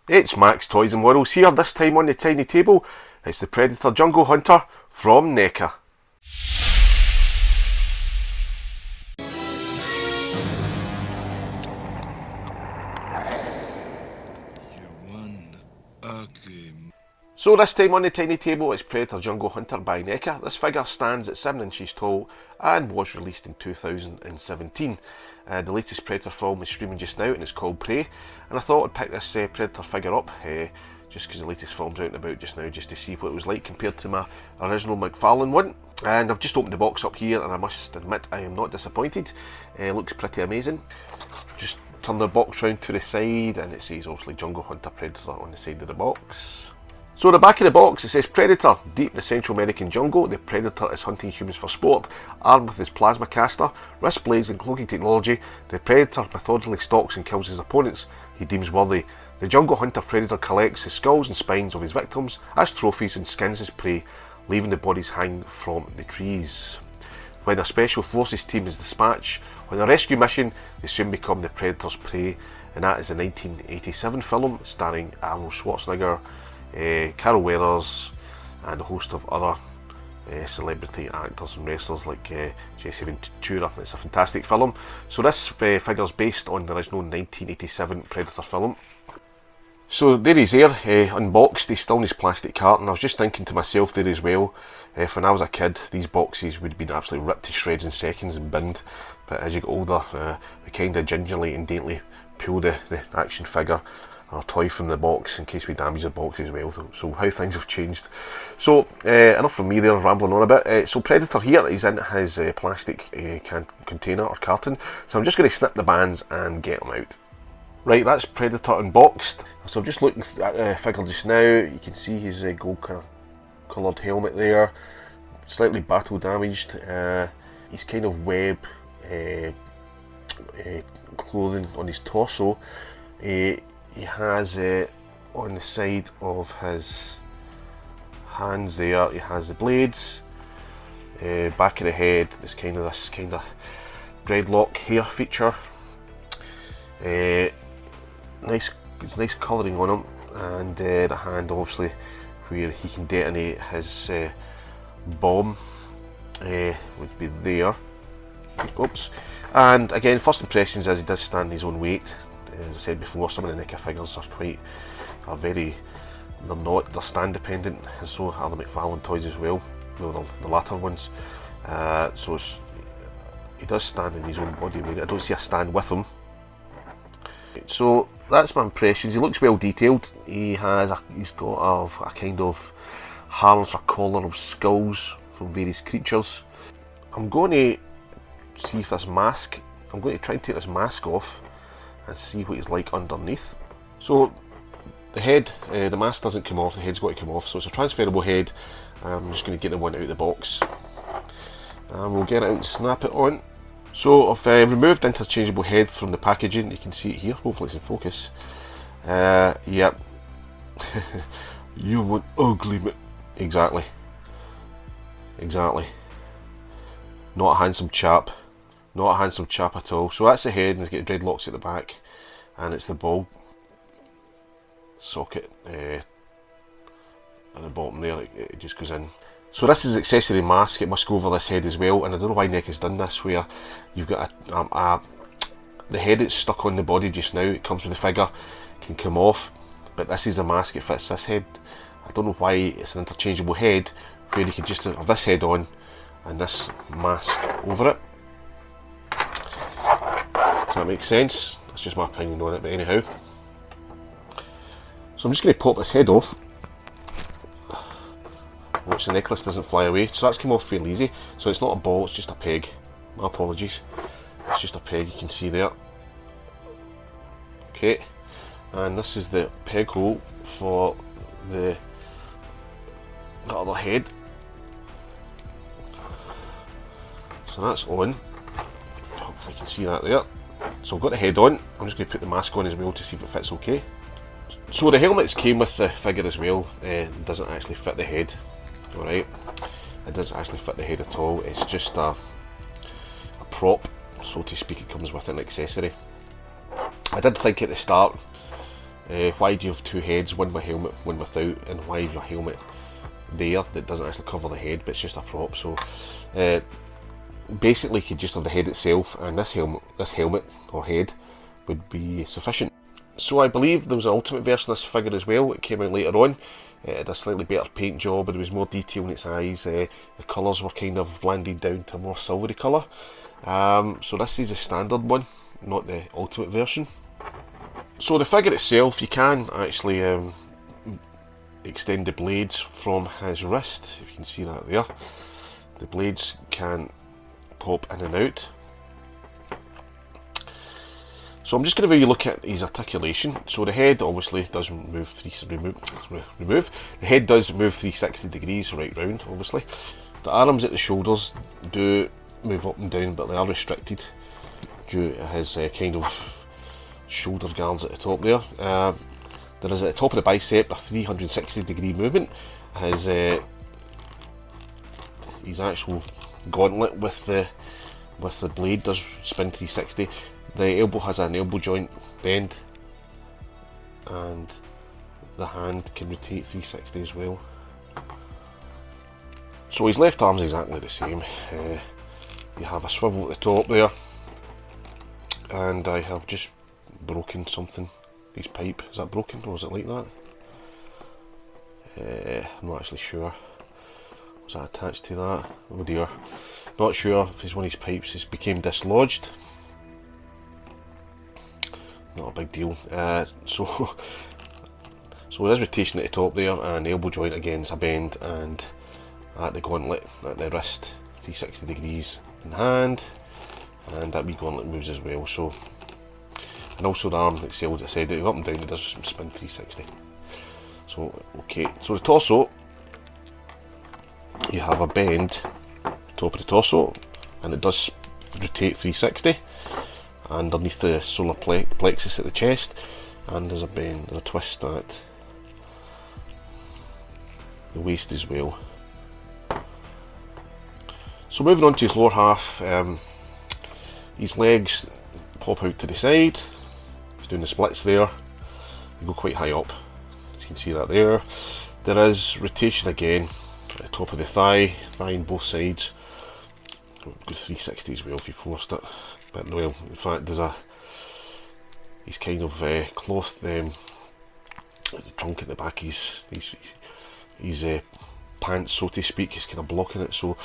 It's Max Toys and Morals here. This time on the tiny table, it's the Predator Jungle Hunter from NECA. So this time on the tiny table, it's Predator Jungle Hunter by NECA. This figure stands at 7 inches tall and was released in 2017. The latest Predator film is streaming just now and it's called Prey. And I thought I'd pick this Predator figure up just because the latest film's out and about just now, just to see what it was like compared to my original McFarlane one. And I've just opened the box up here and I must admit I am not disappointed. It looks pretty amazing. Just turn the box round to the side and it says obviously Jungle Hunter Predator on the side of the box. So at the back of the box it says Predator. Deep in the Central American jungle, the Predator is hunting humans for sport. Armed with his plasma caster, wrist blades and cloaking technology, the Predator methodically stalks and kills his opponents he deems worthy. The Jungle Hunter Predator collects the skulls and spines of his victims as trophies and skins his prey, leaving the bodies hang from the trees. When a special forces team is dispatched on a rescue mission, they soon become the Predator's prey, and that is a 1987 film starring Arnold Schwarzenegger, Carol Weathers and a host of other celebrity actors and wrestlers like Jesse Ventura. It's a fantastic film. So this figure is based on the original 1987 Predator film. So there he's there, unboxed. He's still in his plastic carton. I was just thinking to myself there as well, when I was a kid these boxes would have been absolutely ripped to shreds in seconds and binned, but as you get older we kind of gingerly and daintily pull the action figure or toy from the box in case we damage the box as well. So how things have changed. So enough from me there rambling on a bit. So Predator here is in his plastic container or carton, so I'm just going to snip the bands and get him out. Right, that's Predator unboxed. So I'm just looking at the figure just now. You can see his gold coloured helmet there, slightly battle damaged. He's kind of web clothing on his torso. He has on the side of his hands there, he has the blades. Back of the head, there's this kind of dreadlock hair feature. Nice colouring on him, and the hand obviously where he can detonate his bomb would be there. Oops. And again, first impressions is he does stand his own weight. As I said before, some of the NECA figures they're stand dependent, and so are the McFarlane toys as well, the latter ones. So he does stand in his own body weight. I don't see a stand with him. So that's my impressions. He looks well detailed. He's got a kind of harness or collar of skulls from various creatures. I'm going to see if this mask, I'm going to try and take this mask off and see what he's like underneath. So the head, the mask doesn't come off, the head's got to come off, so it's a transferable head. I'm just going to get the one out of the box and we'll get it out and snap it on. So I've removed the interchangeable head from the packaging. You can see it here, hopefully it's in focus. Yep. You want ugly, exactly. Not a handsome chap. Not a handsome chap at all. So that's the head, and it's got dreadlocks at the back, and it's the ball socket at the bottom there. It just goes in. So this is accessory mask. It must go over this head as well, and I don't know why NECA's done this, where you've got the head that's stuck on the body just now. It comes with the figure, can come off, but this is the mask. It fits this head. I don't know why it's an interchangeable head where you can just have this head on and this mask over it. Does that make sense? That's just my opinion on it, but anyhow. So I'm just going to pop this head off. Watch the necklace doesn't fly away. So that's come off fairly easy. So it's not a ball, it's just a peg. My apologies. It's just a peg, you can see there. Okay. And this is the peg hole for the other head. So that's on. Hopefully you can see that there. So I've got the head on. I'm just going to put the mask on as well to see if it fits okay. So the helmets came with the figure as well. It doesn't actually fit the head. Alright, it doesn't actually fit the head at all. It's just a prop, so to speak. It comes with an accessory. I did think at the start Why do you have two heads, one with helmet, one without, and why is your helmet there that doesn't actually cover the head, but it's just a prop? So basically you could just have the head itself, and this helmet or head would be sufficient. So I believe there was an ultimate version of this figure as well. It came out later on. It had a slightly better paint job, but there was more detail in its eyes. The colours were kind of blended down to a more silvery colour. So this is the standard one, not the ultimate version. So the figure itself, you can actually extend the blades from his wrist, if you can see that there. The blades can pop in and out. So I'm just going to really look at his articulation. So the head obviously does remove. The head does move 360 degrees right round, obviously. The arms at the shoulders do move up and down, but they are restricted due to his kind of shoulder guards at the top there. There is at the top of the bicep a 360 degree movement. His actual gauntlet with the blade does spin 360. The elbow has an elbow joint bend, and the hand can rotate 360 as well. So his left arm's exactly the same. You have a swivel at the top there, and I have just broken something. His pipe, is that broken or is it like that? I'm not actually sure. Was that attached to that? Oh dear. Not sure if it's one of his pipes has became dislodged. Not a big deal. So there's rotation at the top there, and the elbow joint again is a bend, and at the gauntlet at the wrist 360 degrees in the hand, and that wee gauntlet moves as well. So, and also the arm itself, as I said, up and down it does spin 360. So okay, so the torso, you have a bend top of the torso, and it does rotate 360. Underneath the solar plexus at the chest, and there's a bend, there's a twist at the waist as well. So moving on to his lower half, his legs pop out to the side. He's doing the splits there. They go quite high up, as you can see that there. There is rotation again at the top of the thigh on both sides. Go 360 as well if you forced it. But well, in fact, he's kind of clothed the trunk at the back. His pants, so to speak, is kind of blocking it. So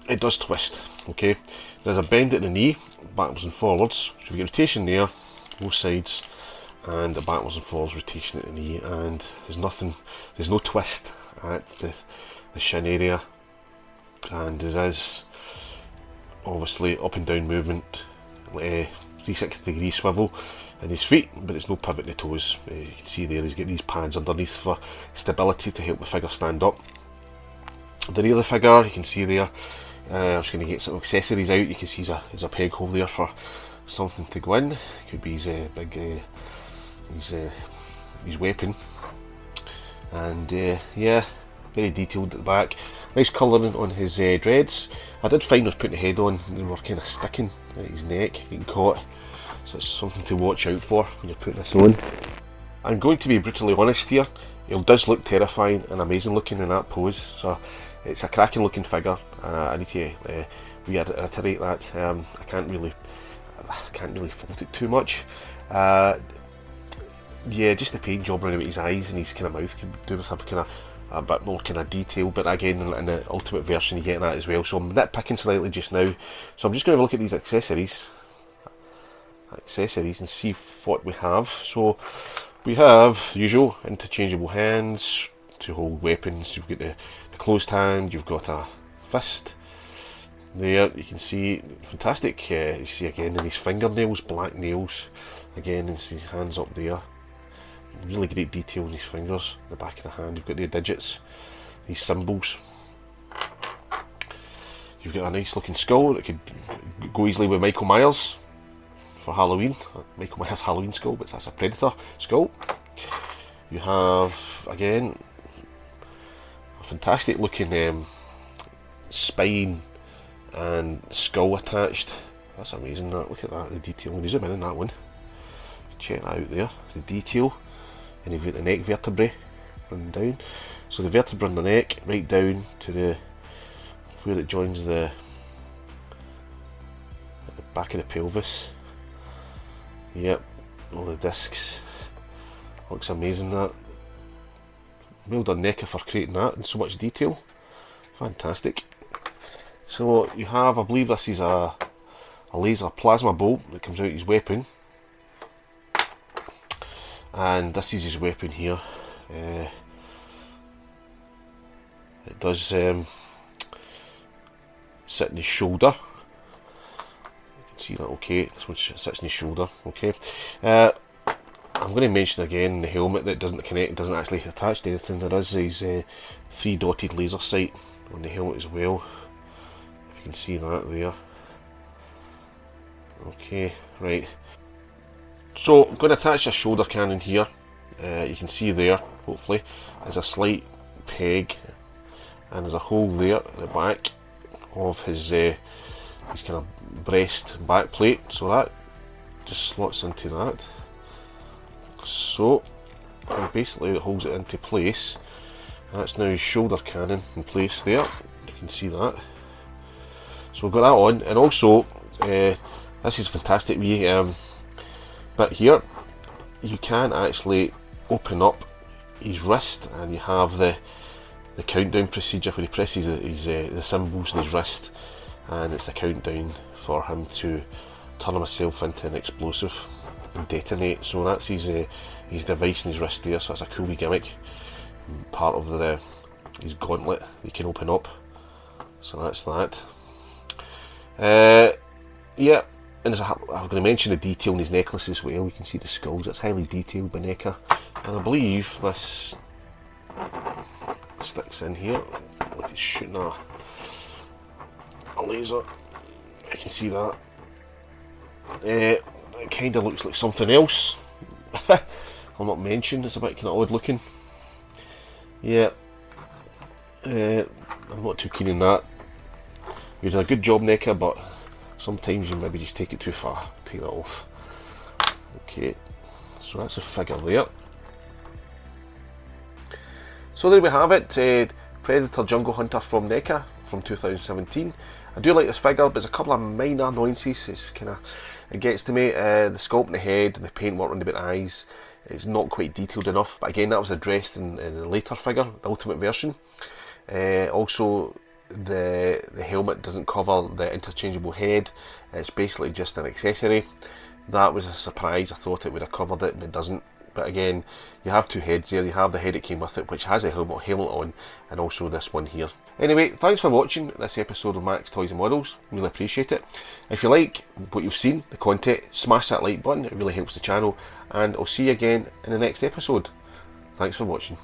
it does twist. Okay, there's a bend at the knee, backwards and forwards. So we get rotation there, both sides, and a backwards and forwards rotation at the knee. And there's no twist at the shin area, and there is obviously up and down movement, 360 degree swivel in his feet, but it's no pivot in the toes. You can see there he's got these pads underneath for stability to help the figure stand up. The rear of the figure, you can see there, I'm just going to get some accessories out. You can see there's a peg hole there for something to go in. Could be his his weapon, and yeah, very detailed at the back. Nice colouring on his dreads. I did find with putting the head on, they were kind of sticking at his neck, getting caught. So it's something to watch out for when you're putting this on. I'm going to be brutally honest here. It does look terrifying and amazing looking in that pose. So it's a cracking looking figure. I need to reiterate that. I can't really fault it too much. Yeah, just the paint job around about his eyes and his kind of mouth can do with a bit more kind of detail, but again in the ultimate version you get that as well. So I'm nitpicking slightly just now, so I'm just going to have a look at these accessories and see what we have. So we have the usual interchangeable hands to hold weapons. You've got the closed hand, you've got a fist there, you can see fantastic. You see again in his fingernails, black nails, again and his hands up there. Really great detail in his fingers, the back of the hand. You've got the digits, these symbols. You've got a nice looking skull that could go easily with Michael Myers for Halloween. Michael Myers Halloween skull, but that's a Predator skull. You have again a fantastic looking spine and skull attached. That's amazing. That, look at that, the detail. When you zoom in on that one, you check that out there, the detail, and you've got the neck vertebrae running down. So the vertebra in the neck, right down to the where it joins the back of the pelvis. Yep, all the discs. Looks amazing, that. Well done NECA for creating that in so much detail. Fantastic. So you have, I believe this is a laser plasma bolt that comes out of his weapon. And this is his weapon here. It does sit in his shoulder. You can see that okay. This one sits in his shoulder, okay. I'm going to mention again the helmet that doesn't connect, doesn't actually attach to anything. There is his 3 dotted laser sight on the helmet as well. If you can see that there. Okay, right. So I'm going to attach a shoulder cannon here. You can see there, hopefully, there's a slight peg and there's a hole there at the back of his kind of breast and back plate. So that just slots into that. So, and basically it holds it into place. That's now his shoulder cannon in place there. You can see that. So we've got that on, and also this is fantastic wee bit here. You can actually open up his wrist, and you have the countdown procedure where he presses the symbols in his wrist, and it's the countdown for him to turn himself into an explosive and detonate. So that's his device in his wrist there. So that's a cool wee gimmick. Part of his gauntlet you can open up. So that's that. Yeah, and I'm going to mention the detail in his necklace as well. You can see the skulls. It's highly detailed by NECA, and I believe this sticks in here. Like it's shooting a laser. I can see that. It kind of looks like something else. I'll not mention, it's a bit kind of odd looking. Yeah, I'm not too keen on that. You're doing a good job, NECA, but sometimes you maybe just take it too far. Take that off. Okay, so that's a figure there. So there we have it, Predator Jungle Hunter from NECA from 2017. I do like this figure, but there's a couple of minor annoyances. It gets to me. The sculpt in the head and the paintwork on the bit eyes is not quite detailed enough. But again, that was addressed in the later figure, the ultimate version. Also, the helmet doesn't cover the interchangeable head. It's basically just an accessory. That was a surprise. I thought it would have covered it, and it doesn't. But again, you have 2 heads there. You have the head that came with it, which has a helmet on, and also this one here. Anyway, thanks for watching this episode of Max Toys and Models. Really appreciate it. If you like what you've seen, the content, smash that like button. It really helps the channel. And I'll see you again in the next episode. Thanks for watching.